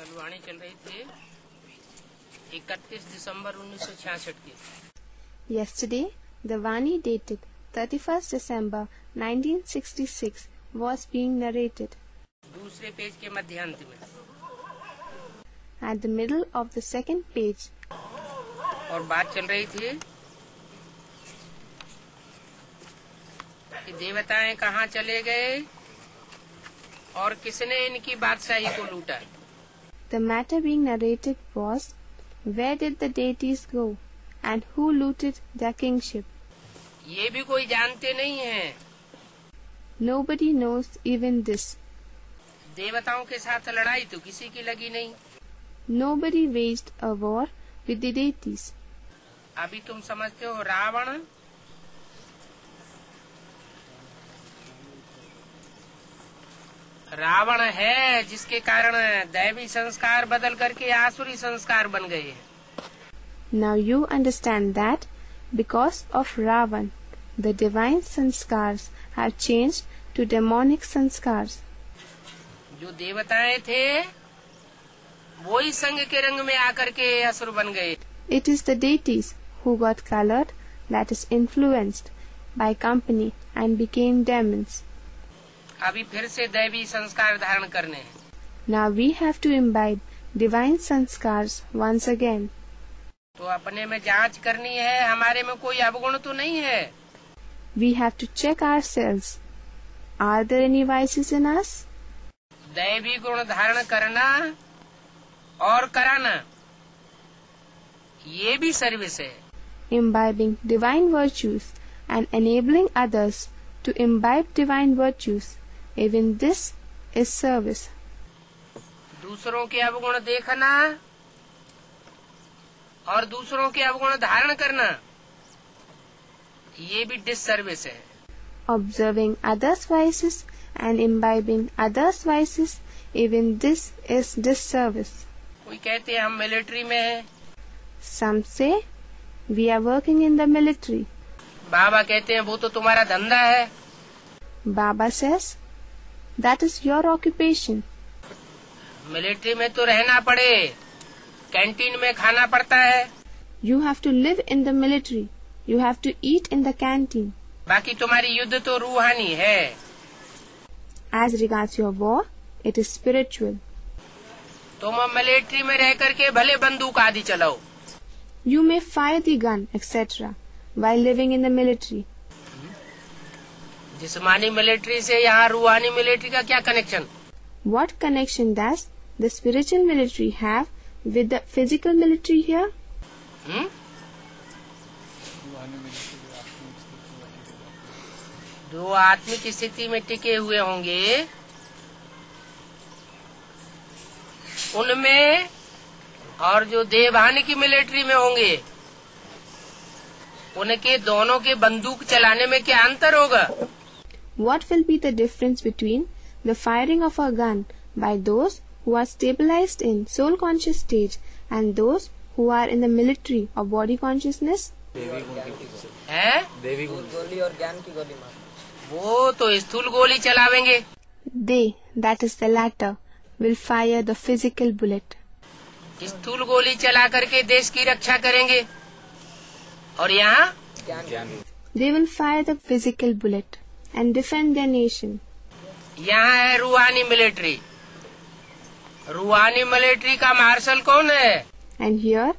कल वाणी चल रही थी 31 दिसंबर 1966 की। Yesterday, the Vani dated 31st December 1966 was being narrated. दूसरे पेज के मध्यांत में। At the middle of the second page. और बात चल रही थी कि देवताएं कहाँ चले गए और किसने इनकी बादशाही को लूटा। The matter being narrated was, where did the deities go and who looted their kingship? ये भी कोई जानते नहीं है। Nobody knows even this. देवताओं के साथ लड़ाई तो किसी की लगी नहीं। Nobody waged a war with the deities. अभी तुम समझते हो रावण रावण है जिसके कारण दैवी संस्कार बदल करके आसुरी संस्कार बन गए हैं। Now you understand that because of Ravan, the divine sanskars have changed to demonic sanskars. जो देवताएं थे वो ही संग के रंग में आकर के असुर बन गए। It is the deities who got colored, that is influenced by company and became demons. अभी फिर से दैवी संस्कार धारण करने हैं। Now we have to imbibe divine sanskars once again. तो अपने में जांच करनी है, हमारे में कोई अवगुण तो नहीं है। We have to check ourselves. Are there any vices in us? दैवी गुण धारण करना और कराना ये भी सर्विस है। Imbibing divine virtues and enabling others to imbibe divine virtues, even this is service. दूसरों के अवगुण देखना और दूसरों के अवगुण धारण करना ये भी डिससर्विस है। Observing others' vices and imbibing others' vices, even this is disservice. कोई कहते हैं हम मिलिट्री में हैं। Some say we are working in the military. बाबा कहते हैं वो तो तुम्हारा धंधा है। Baba says that is your occupation. Military में तो रहना पड़े, कैंटीन में खाना पड़ता है। You have to live in the military. You have to eat in the canteen. बाकी तुम्हारी युद्ध तो रूहानी है। As regards your war, it is spiritual. तुम मिलिट्री में रह करके भले बंदूक आदि चलाओ। You may fire the gun, etc., while living in the military. जिस्मानी मिलिट्री से यहाँ रूहानी मिलिट्री का क्या connection? What connection does the spiritual military have with the physical military here? जो आत्मिक स्थिति में टिके हुए होंगे उनमें और जो देवहानी की मिलिट्री में होंगे उनके दोनों के बंदूक चलाने में क्या अंतर होगा? What will be the difference between the firing of a gun by those who are stabilized in soul conscious stage and those who are in the military of body consciousness? है? देवी गोली और ज्ञान की गोली मार। वो तो स्थूल गोली चलावेंगे। They, that is the latter, will fire the physical bullet. स्थूल गोली चला करके देश की रक्षा करेंगे और यहाँ They will fire the physical bullet and defend their nation. यहाँ है रूहानी मिलिट्री। रूहानी मिलिट्री का मार्शल कौन है? And here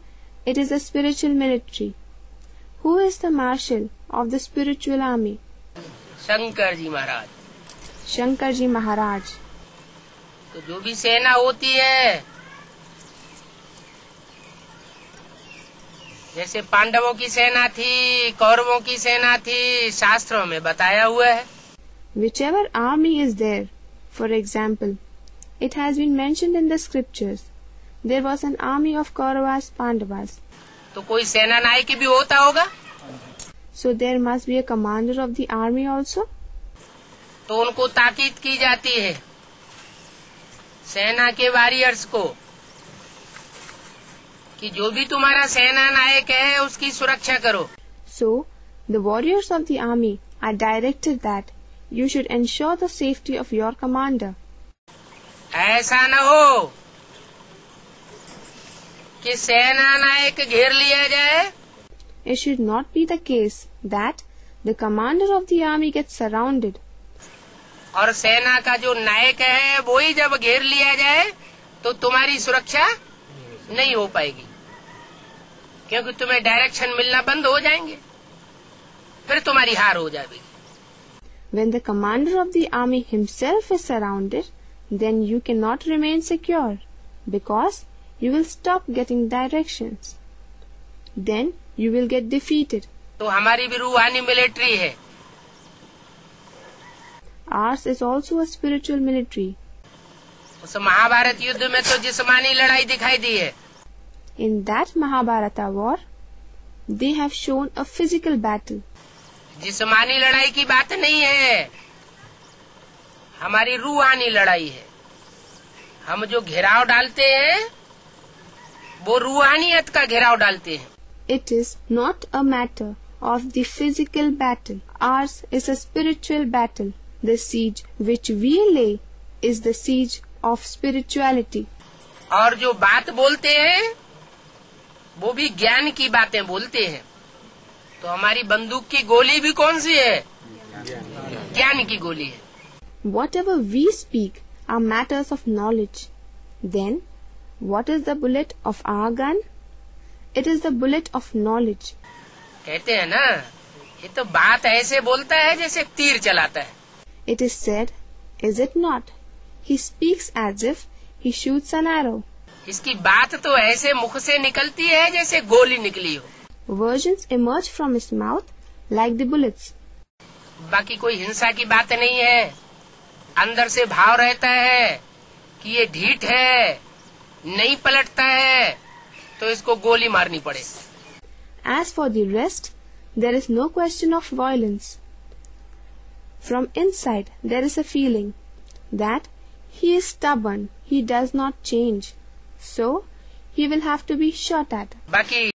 it is the spiritual military. Who is the marshal of the spiritual army? Shankar ji Maharaj. Shankar Ji Maharaj. तो जो भी सेना होती है जैसे पांडवों की सेना थी, कौरवों की सेना थी, शास्त्रों में बताया हुआ है। Whichever army is there, for example, it has been mentioned in the scriptures. There was an army of Kauravas, Pandavas. तो कोई सेना नायक भी होता होगा। So there must be a commander of the army also. तो उनको ताकीद की जाती है सेना के वॉरियर्स को कि जो भी तुम्हारा सेना नायक है उसकी सुरक्षा करो। So the warriors of the army are directed that you should ensure the safety of your commander. ऐसा न हो कि सेना नायक घेर लिया जाए, It should not be the case that the commander of the army gets surrounded, और सेना का जो नायक है वो ही जब घेर लिया जाए तो तुम्हारी सुरक्षा नहीं हो पाएगी, क्योंकि तुम्हें डायरेक्शन मिलना बंद हो जाएंगे, फिर तुम्हारी हार हो जाएगी। When the commander of the army himself is surrounded, then you cannot remain secure, because you will stop getting directions. Then you will get defeated. तो हमारी भी रूहानी मिलिट्री है, Ours is also a spiritual military. उस महाभारत युद्ध में तो जिस्मानी लड़ाई दिखाई दी है, In that Mahabharata war, they have shown a physical battle. जिस्मानी लड़ाई की बात नहीं है, हमारी रूहानी लड़ाई है। हम जो घेराव डालते हैं वो रूहानियत का घेराव डालते हैं। It is not a matter of the physical battle. Ours is a spiritual battle. The siege which we lay is the siege of spirituality. और जो बात बोलते हैं वो भी ज्ञान की बातें बोलते हैं। तो हमारी बंदूक की गोली भी कौन सी है? ज्ञान की गोली है। Whatever we speak are matters of knowledge. Then, what is the bullet of our gun? It is the bullet of knowledge. कहते हैं ना, ये तो बात ऐसे बोलता है जैसे तीर चलाता है। It is said, is it not? He speaks as if he shoots an arrow. इसकी बात तो ऐसे मुख से निकलती है जैसे गोली निकली हो। Versions emerge from his mouth like the bullets. बाकी कोई हिंसा की बात नहीं है। अंदर से भाव रहता है कि ये ढीठ है, नहीं पलटता है, तो इसको गोली मारनी पड़े। As for the rest, there is no question of violence. From inside, there is a feeling that he is stubborn, he does not change, so he will have to be shot at. बाकी